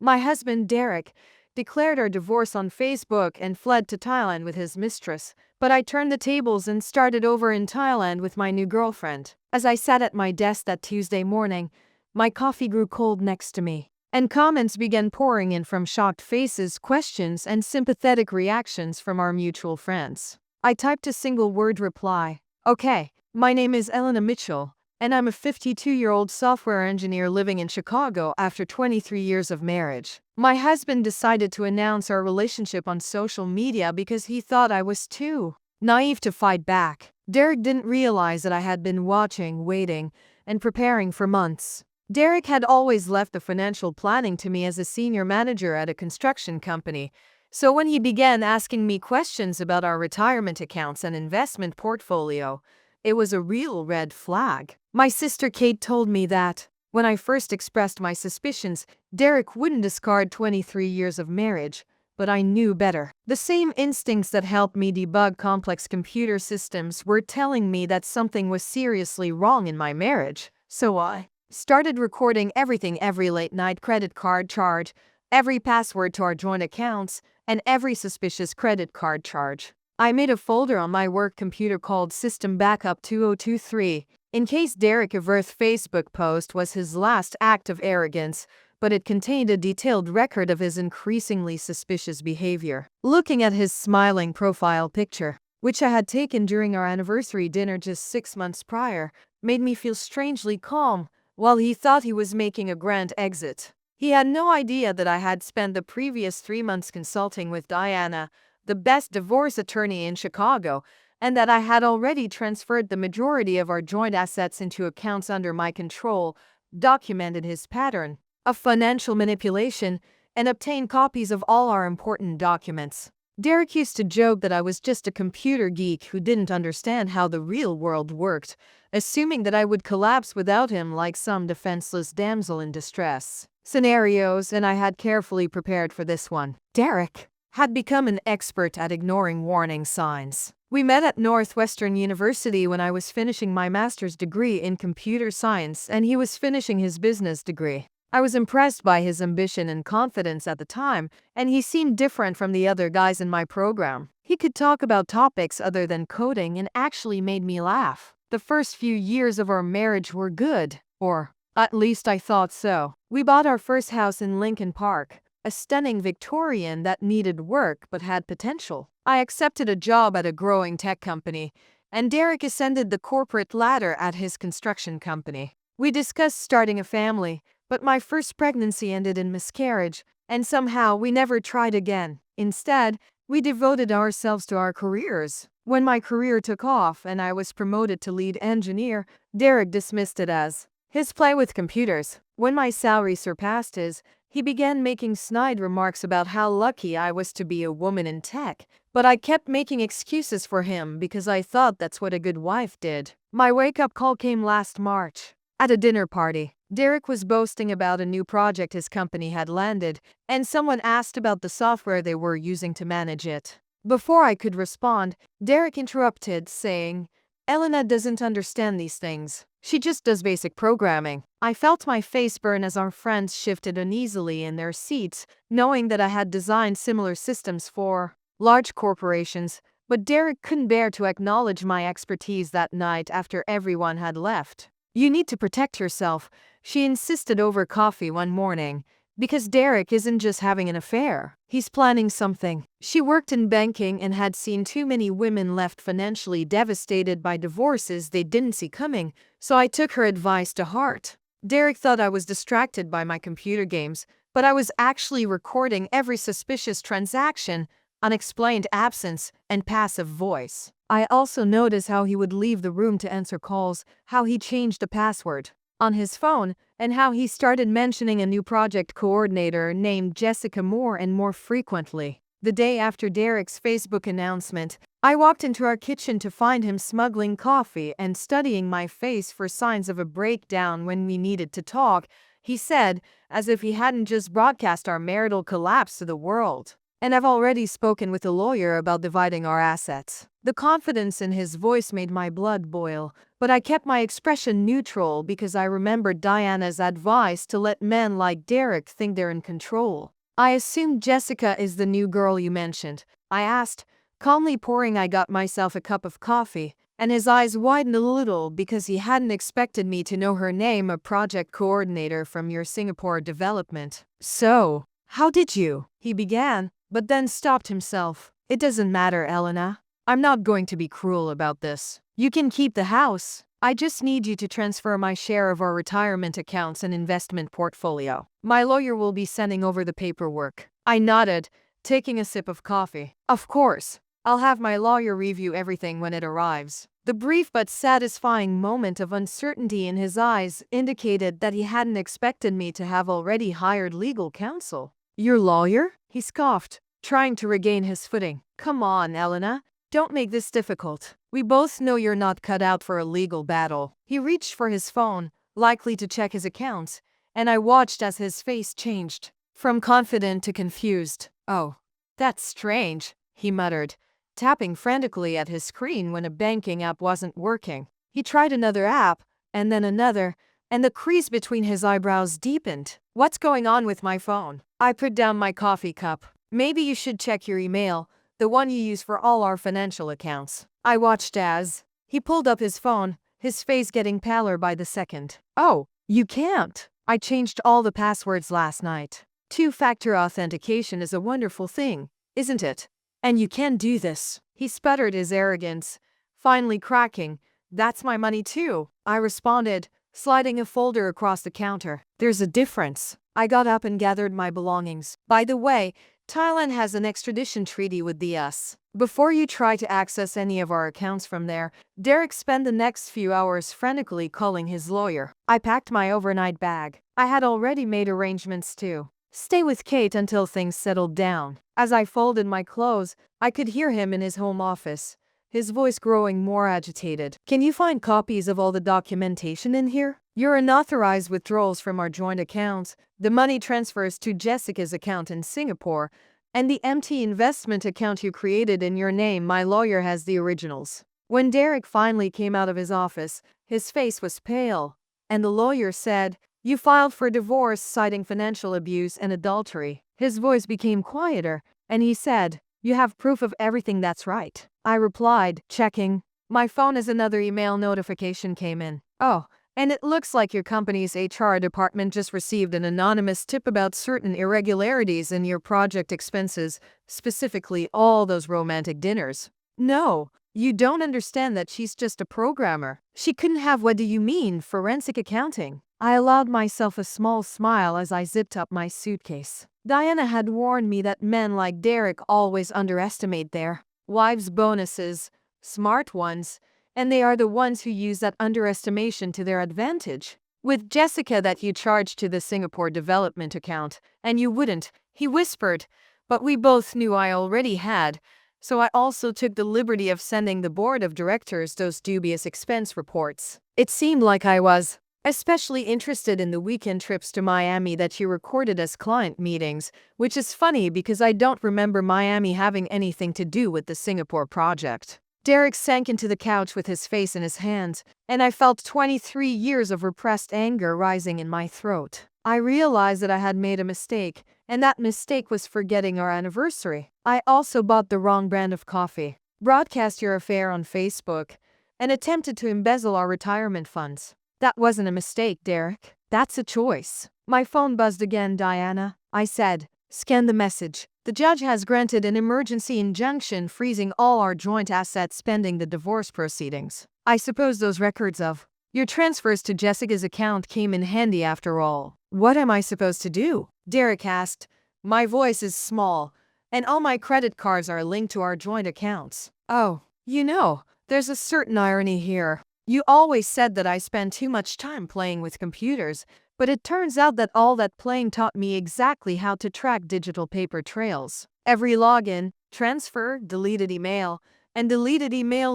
My husband, Derek, declared our divorce on Facebook and fled to Thailand with his mistress, but I turned the tables and started over in Thailand with my new girlfriend. As I sat at my desk that Tuesday morning, my coffee grew cold next to me, and comments began pouring in from shocked faces, questions, and sympathetic reactions from our mutual friends. I typed a single-word reply. Okay, my name is Elena Mitchell, and I'm a 52-year-old software engineer living in Chicago after 23 years of marriage. My husband decided to announce our relationship on social media because he thought I was too naive to fight back. Derek didn't realize that I had been watching, waiting, and preparing for months. Derek had always left the financial planning to me as a senior manager at a construction company, so when he began asking me questions about our retirement accounts and investment portfolio, it was a real red flag. My sister Kate told me that, when I first expressed my suspicions, Derek wouldn't discard 23 years of marriage, but I knew better. The same instincts that helped me debug complex computer systems were telling me that something was seriously wrong in my marriage, so I started recording everything: every late-night credit card charge, every password to our joint accounts, and every suspicious credit card charge. I made a folder on my work computer called System Backup 2023, in case Derek Everth's Facebook post was his last act of arrogance, but it contained a detailed record of his increasingly suspicious behavior. Looking at his smiling profile picture, which I had taken during our anniversary dinner just 6 months prior, made me feel strangely calm, while he thought he was making a grand exit. He had no idea that I had spent the previous 3 months consulting with Diana, the best divorce attorney in Chicago, and that I had already transferred the majority of our joint assets into accounts under my control, documented his pattern of financial manipulation, and obtained copies of all our important documents. Derek used to joke that I was just a computer geek who didn't understand how the real world worked, assuming that I would collapse without him like some defenseless damsel in distress. Scenarios, and I had carefully prepared for this one. Derek had become an expert at ignoring warning signs. We met at Northwestern University when I was finishing my master's degree in computer science and he was finishing his business degree. I was impressed by his ambition and confidence at the time, and he seemed different from the other guys in my program. He could talk about topics other than coding and actually made me laugh. The first few years of our marriage were good, or at least I thought so. We bought our first house in Lincoln Park, a stunning Victorian that needed work but had potential. I accepted a job at a growing tech company, and Derek ascended the corporate ladder at his construction company. We discussed starting a family, but my first pregnancy ended in miscarriage, and somehow we never tried again. Instead, we devoted ourselves to our careers. When my career took off and I was promoted to lead engineer, Derek dismissed it as his play with computers. When my salary surpassed his, he began making snide remarks about how lucky I was to be a woman in tech, but I kept making excuses for him because I thought that's what a good wife did. My wake-up call came last March. At a dinner party, Derek was boasting about a new project his company had landed, and someone asked about the software they were using to manage it. Before I could respond, Derek interrupted, saying, "Elena doesn't understand these things. She just does basic programming." I felt my face burn as our friends shifted uneasily in their seats, knowing that I had designed similar systems for large corporations, but Derek couldn't bear to acknowledge my expertise that night after everyone had left. "You need to protect yourself," she insisted over coffee one morning, "because Derek isn't just having an affair. He's planning something." She worked in banking and had seen too many women left financially devastated by divorces they didn't see coming, so I took her advice to heart. Derek thought I was distracted by my computer games, but I was actually recording every suspicious transaction, unexplained absence, and passive voice. I also noticed how he would leave the room to answer calls, how he changed the password on his phone, and how he started mentioning a new project coordinator named Jessica more frequently. The day after Derek's Facebook announcement, I walked into our kitchen to find him smuggling coffee and studying my face for signs of a breakdown when we needed to talk, he said, as if he hadn't just broadcast our marital collapse to the world. and I've already spoken with the lawyer about dividing our assets." The confidence in his voice made my blood boil, but I kept my expression neutral because I remembered Diana's advice to let men like Derek think they're in control. "I assume Jessica is the new girl you mentioned?" I asked, calmly pouring I got myself a cup of coffee, and his eyes widened a little because he hadn't expected me to know her name, a project coordinator from your Singapore development. "So, how did you?" he began, but then stopped himself. "It doesn't matter, Elena. I'm not going to be cruel about this. You can keep the house. I just need you to transfer my share of our retirement accounts and investment portfolio. My lawyer will be sending over the paperwork." I nodded, taking a sip of coffee. "Of course. I'll have my lawyer review everything when it arrives." The brief but satisfying moment of uncertainty in his eyes indicated that he hadn't expected me to have already hired legal counsel. "Your lawyer?" he scoffed, trying to regain his footing. "Come on, Elena. Don't make this difficult. We both know you're not cut out for a legal battle." He reached for his phone, likely to check his accounts, and I watched as his face changed from confident to confused. "Oh, that's strange," he muttered, tapping frantically at his screen when a banking app wasn't working. He tried another app, and then another, and the crease between his eyebrows deepened. "What's going on with my phone?" I put down my coffee cup. "Maybe you should check your email, the one you use for all our financial accounts." I watched as he pulled up his phone, his face getting paler by the second. "Oh, you can't. I changed all the passwords last night. Two-factor authentication is a wonderful thing, isn't it? And you can do this." He sputtered, his arrogance finally cracking. "That's my money too," I responded, sliding a folder across the counter. "There's a difference." I got up and gathered my belongings. "By the way, Thailand has an extradition treaty with the US. Before you try to access any of our accounts from there." Derek spent the next few hours frantically calling his lawyer. I packed my overnight bag. I had already made arrangements to stay with Kate until things settled down. As I folded my clothes, I could hear him in his home office, his voice growing more agitated. "Can you find copies of all the documentation in here? Your unauthorized withdrawals from our joint accounts, the money transfers to Jessica's account in Singapore, and the empty investment account you created in your name." My lawyer has the originals. When Derek finally came out of his office, his face was pale, and the lawyer said, "You filed for divorce citing financial abuse and adultery." His voice became quieter, and he said, "You have proof of everything, that's right?" I replied, checking my phone as another email notification came in. "Oh, and it looks like your company's HR department just received an anonymous tip about certain irregularities in your project expenses, specifically all those romantic dinners." "No, you don't understand that she's just a programmer. She couldn't have." "What do you mean, forensic accounting?" I allowed myself a small smile as I zipped up my suitcase. Diana had warned me that men like Derek always underestimate their wives' bonuses, smart ones, and they are the ones who use that underestimation to their advantage. "With Jessica that you charged to the Singapore development account, and you wouldn't," he whispered, but we both knew I already had, so I also took the liberty of sending the board of directors those dubious expense reports. It seemed like I was especially interested in the weekend trips to Miami that you recorded as client meetings, which is funny because I don't remember Miami having anything to do with the Singapore project. Derek sank into the couch with his face in his hands, and I felt 23 years of repressed anger rising in my throat. I realized that I had made a mistake, and that mistake was forgetting our anniversary. I also bought the wrong brand of coffee, broadcast your affair on Facebook, and attempted to embezzle our retirement funds. That wasn't a mistake, Derek. That's a choice. My phone buzzed again. "Diana," I said. "Scan the message. The judge has granted an emergency injunction freezing all our joint assets pending the divorce proceedings." I suppose those records of your transfers to Jessica's account came in handy after all. "What am I supposed to do?" Derek asked. My voice is small, and all my credit cards are linked to our joint accounts. "Oh, there's a certain irony here. You always said that I spend too much time playing with computers, but it turns out that all that playing taught me exactly how to track digital paper trails. Every login, transfer, deleted email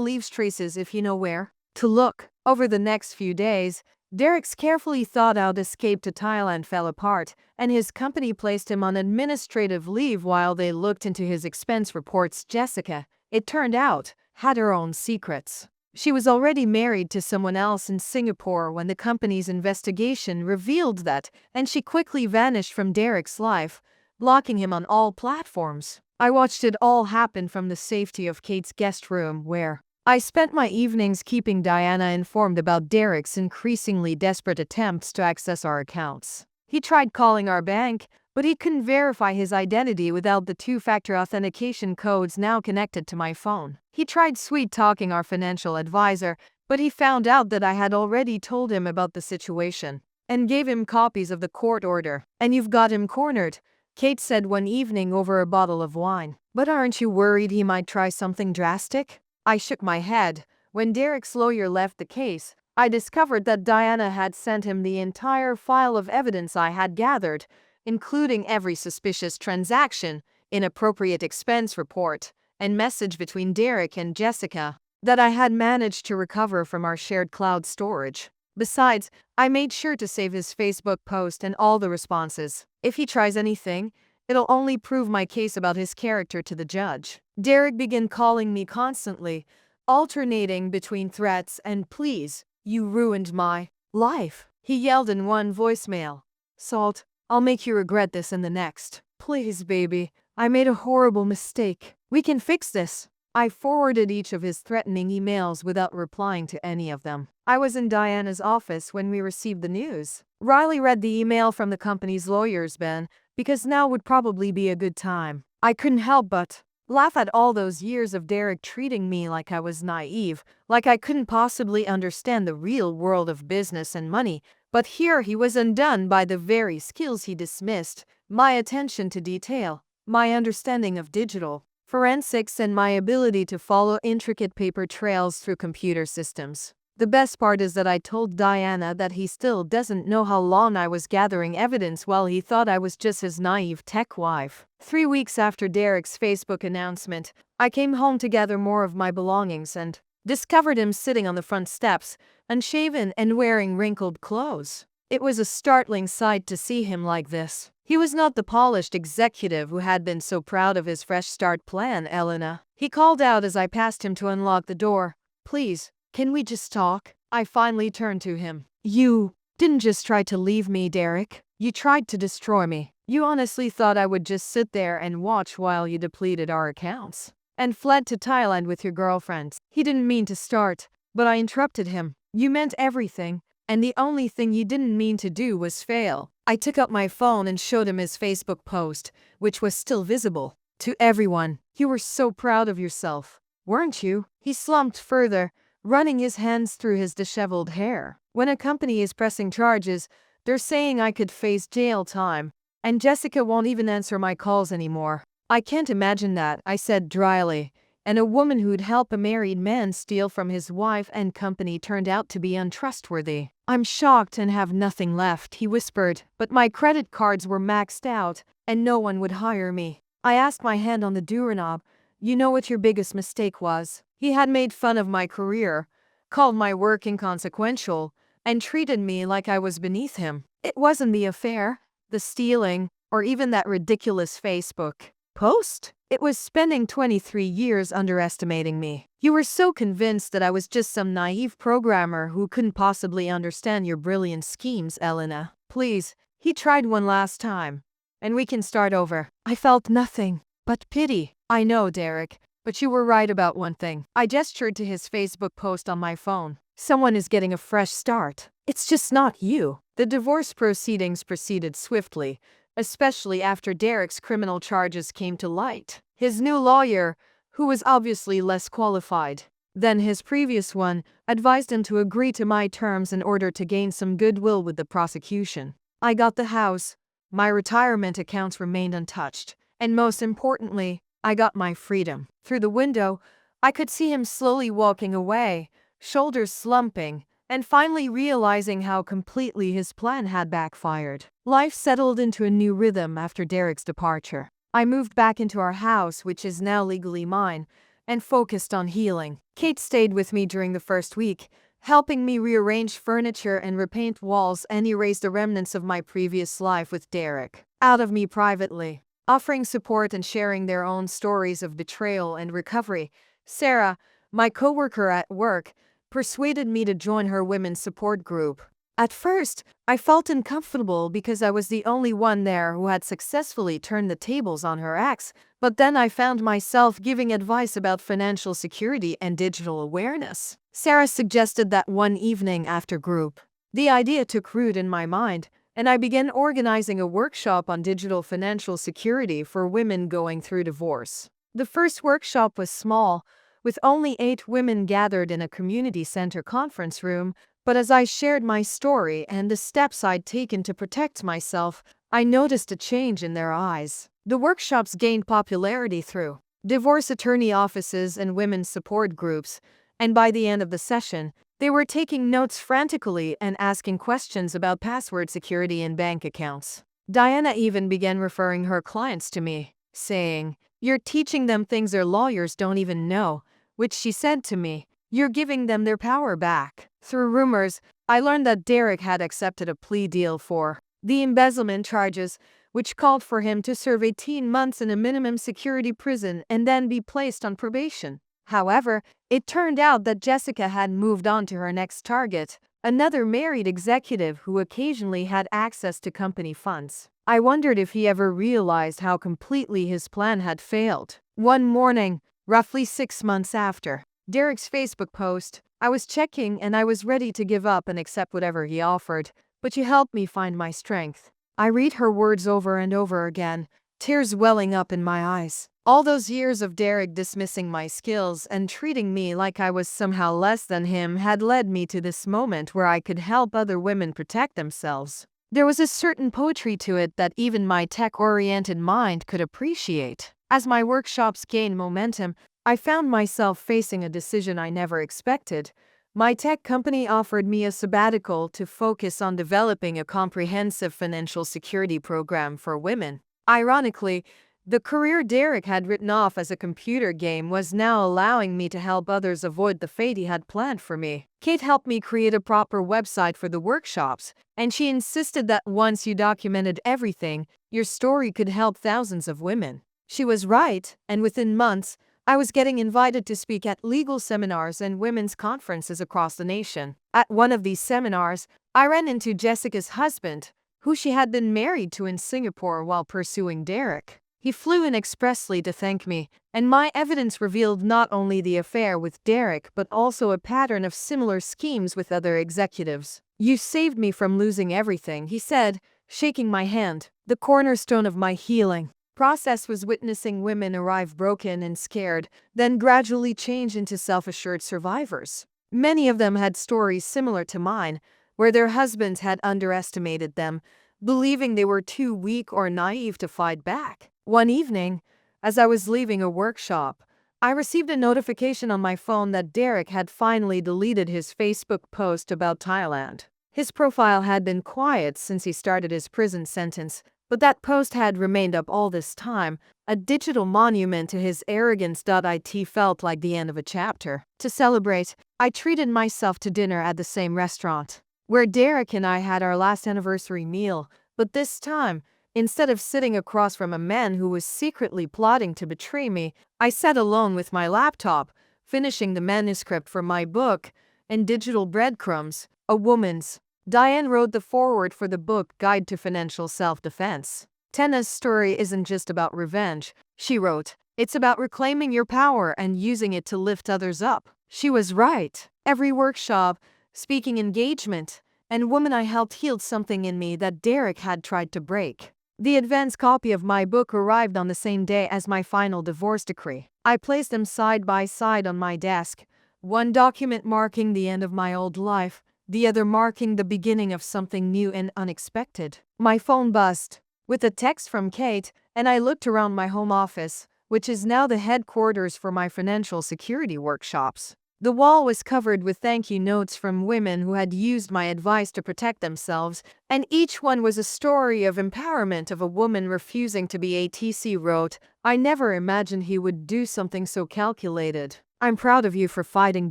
leaves traces if you know where to look." Over the next few days, Derek's carefully thought-out escape to Thailand fell apart, and his company placed him on administrative leave while they looked into his expense reports. Jessica, it turned out, had her own secrets. She was already married to someone else in Singapore when the company's investigation revealed that, and she quickly vanished from Derek's life, blocking him on all platforms. I watched it all happen from the safety of Kate's guest room, where I spent my evenings keeping Diana informed about Derek's increasingly desperate attempts to access our accounts. He tried calling our bank, but he couldn't verify his identity without the two-factor authentication codes now connected to my phone. He tried sweet-talking our financial advisor, but he found out that I had already told him about the situation and gave him copies of the court order. And you've got him cornered, Kate said one evening over a bottle of wine. But aren't you worried he might try something drastic? I shook my head. When Derek's lawyer left the case, I discovered that Diana had sent him the entire file of evidence I had gathered, including every suspicious transaction, inappropriate expense report, and message between Derek and Jessica that I had managed to recover from our shared cloud storage. Besides, I made sure to save his Facebook post and all the responses. If he tries anything, it'll only prove my case about his character to the judge. Derek began calling me constantly, alternating between threats and pleas. You ruined my life, he yelled in one voicemail. Salt, I'll make you regret this in the next. Please, baby, I made a horrible mistake. We can fix this. I forwarded each of his threatening emails without replying to any of them. I was in Diana's office when we received the news. Riley read the email from the company's lawyers, Ben, because now would probably be a good time. I couldn't help but laugh at all those years of Derek treating me like I was naive, like I couldn't possibly understand the real world of business and money. But here he was undone by the very skills he dismissed: my attention to detail, my understanding of digital forensics, and my ability to follow intricate paper trails through computer systems. The best part is that I told Diana that he still doesn't know how long I was gathering evidence while he thought I was just his naive tech wife. 3 weeks after Derek's Facebook announcement, I came home to gather more of my belongings and discovered him sitting on the front steps, unshaven and wearing wrinkled clothes. It was a startling sight to see him like this. He was not the polished executive who had been so proud of his fresh start plan, Elena. He called out as I passed him to unlock the door. Please, can we just talk? I finally turned to him. You didn't just try to leave me, Derek. You tried to destroy me. You honestly thought I would just sit there and watch while you depleted our accounts and fled to Thailand with your girlfriend. He didn't mean to start, but I interrupted him. You meant everything, and the only thing you didn't mean to do was fail. I took up my phone and showed him his Facebook post, which was still visible to everyone. You were so proud of yourself, weren't you? He slumped further, running his hands through his disheveled hair. When a company is pressing charges, they're saying I could face jail time, and Jessica won't even answer my calls anymore. I can't imagine that, I said dryly. And a woman who'd help a married man steal from his wife and company turned out to be untrustworthy. I'm shocked and have nothing left, he whispered, but my credit cards were maxed out, and no one would hire me. I asked my hand on the doorknob. You know what your biggest mistake was? He had made fun of my career, called my work inconsequential, and treated me like I was beneath him. It wasn't the affair, the stealing, or even that ridiculous Facebook post. It was spending 23 years underestimating me. You were so convinced that I was just some naive programmer who couldn't possibly understand your brilliant schemes, Elena. Please, he tried one last time, and we can start over. I felt nothing but pity. I know, Derek, but you were right about one thing. I gestured to his Facebook post on my phone. Someone is getting a fresh start. It's just not you. The divorce proceedings proceeded swiftly, especially after Derek's criminal charges came to light. His new lawyer, who was obviously less qualified than his previous one, advised him to agree to my terms in order to gain some goodwill with the prosecution. I got the house, my retirement accounts remained untouched, and most importantly, I got my freedom. Through the window, I could see him slowly walking away, shoulders slumping, and finally realizing how completely his plan had backfired. Life settled into a new rhythm after Derek's departure. I moved back into our house, which is now legally mine, and focused on healing. Kate stayed with me during the first week, helping me rearrange furniture and repaint walls and erase the remnants of my previous life with Derek out of me privately. Offering support and sharing their own stories of betrayal and recovery, Sarah, my coworker at work, persuaded me to join her women's support group. At first, I felt uncomfortable because I was the only one there who had successfully turned the tables on her ex, but then I found myself giving advice about financial security and digital awareness. Sarah suggested that one evening after group. The idea took root in my mind, and I began organizing a workshop on digital financial security for women going through divorce. The first workshop was small, with only 8 women gathered in a community center conference room, but as I shared my story and the steps I'd taken to protect myself, I noticed a change in their eyes. The workshops gained popularity through divorce attorney offices and women's support groups, and by the end of the session, they were taking notes frantically and asking questions about password security and bank accounts. Diana even began referring her clients to me, saying, "You're teaching them things their lawyers don't even know," which she said to me, "You're giving them their power back." Through rumors, I learned that Derek had accepted a plea deal for the embezzlement charges, which called for him to serve 18 months in a minimum security prison and then be placed on probation. However, it turned out that Jessica had moved on to her next target, another married executive who occasionally had access to company funds. I wondered if he ever realized how completely his plan had failed. One morning, roughly 6 months after Derek's Facebook post, I was checking and I was ready to give up and accept whatever he offered, but you helped me find my strength. I read her words over and over again, tears welling up in my eyes. All those years of Derek dismissing my skills and treating me like I was somehow less than him had led me to this moment where I could help other women protect themselves. There was a certain poetry to it that even my tech-oriented mind could appreciate. As my workshops gained momentum, I found myself facing a decision I never expected. My tech company offered me a sabbatical to focus on developing a comprehensive financial security program for women. Ironically, the career Derek had written off as a computer game was now allowing me to help others avoid the fate he had planned for me. Kate helped me create a proper website for the workshops, and she insisted that once you documented everything, your story could help thousands of women. She was right, and within months, I was getting invited to speak at legal seminars and women's conferences across the nation. At one of these seminars, I ran into Jessica's husband, who she had been married to in Singapore while pursuing Derek. He flew in expressly to thank me, and my evidence revealed not only the affair with Derek but also a pattern of similar schemes with other executives. "You saved me from losing everything," he said, shaking my hand. "The cornerstone of my healing process was witnessing women arrive broken and scared, then gradually change into self-assured survivors. Many of them had stories similar to mine, where their husbands had underestimated them, believing they were too weak or naive to fight back. One evening, as I was leaving a workshop, I received a notification on my phone that Derek had finally deleted his Facebook post about Thailand. His profile had been quiet since he started his prison sentence, but that post had remained up all this time, a digital monument to his arrogance. It felt like the end of a chapter. To celebrate, I treated myself to dinner at the same restaurant where Derek and I had our last anniversary meal, but this time, instead of sitting across from a man who was secretly plotting to betray me, I sat alone with my laptop, finishing the manuscript for my book and digital breadcrumbs, a woman's. Diane wrote the foreword for the book Guide to Financial Self-Defense. Tenna's story isn't just about revenge, she wrote. It's about reclaiming your power and using it to lift others up. She was right. Every workshop, speaking engagement, and woman I helped healed something in me that Derek had tried to break. The advance copy of my book arrived on the same day as my final divorce decree. I placed them side by side on my desk, one document marking the end of my old life, the other marking the beginning of something new and unexpected. My phone buzzed with a text from Kate, and I looked around my home office, which is now the headquarters for my financial security workshops. The wall was covered with thank you notes from women who had used my advice to protect themselves, and each one was a story of empowerment of a woman refusing to be ATC wrote, "I never imagined he would do something so calculated. I'm proud of you for fighting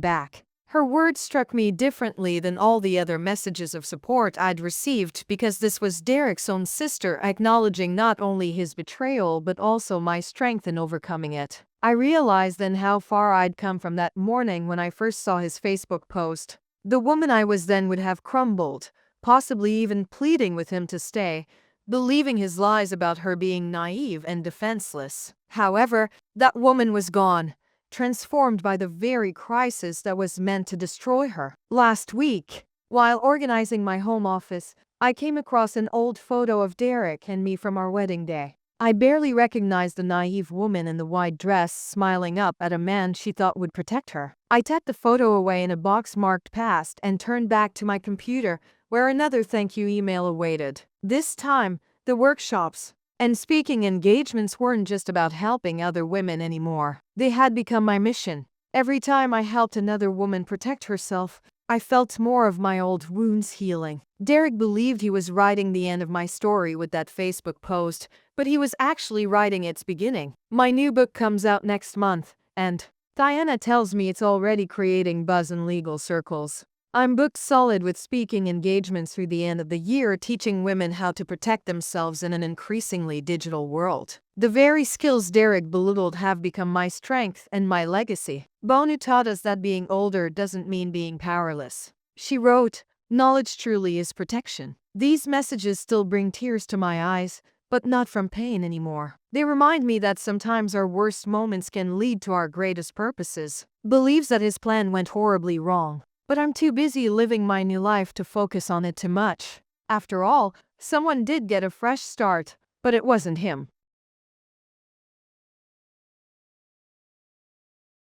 back. Her words struck me differently than all the other messages of support I'd received because this was Derek's own sister acknowledging not only his betrayal but also my strength in overcoming it. I realized then how far I'd come from that morning when I first saw his Facebook post. The woman I was then would have crumbled, possibly even pleading with him to stay, believing his lies about her being naive and defenseless. However, that woman was gone, transformed by the very crisis that was meant to destroy her. Last week, while organizing my home office, I came across an old photo of Derek and me from our wedding day. I barely recognized the naive woman in the white dress smiling up at a man she thought would protect her. I tucked the photo away in a box marked past and turned back to my computer, where another thank you email awaited. This time, the workshops and speaking engagements weren't just about helping other women anymore. They had become my mission. Every time I helped another woman protect herself, I felt more of my old wounds healing. Derek believed he was writing the end of my story with that Facebook post, but he was actually writing its beginning. My new book comes out next month, and Diana tells me it's already creating buzz in legal circles. I'm booked solid with speaking engagements through the end of the year, teaching women how to protect themselves in an increasingly digital world. The very skills Derek belittled have become my strength and my legacy. Bonu taught us that being older doesn't mean being powerless. She wrote, "Knowledge truly is protection." These messages still bring tears to my eyes, but not from pain anymore. They remind me that sometimes our worst moments can lead to our greatest purposes. Believes that his plan went horribly wrong. But I'm too busy living my new life to focus on it too much. After all, someone did get a fresh start, but it wasn't him.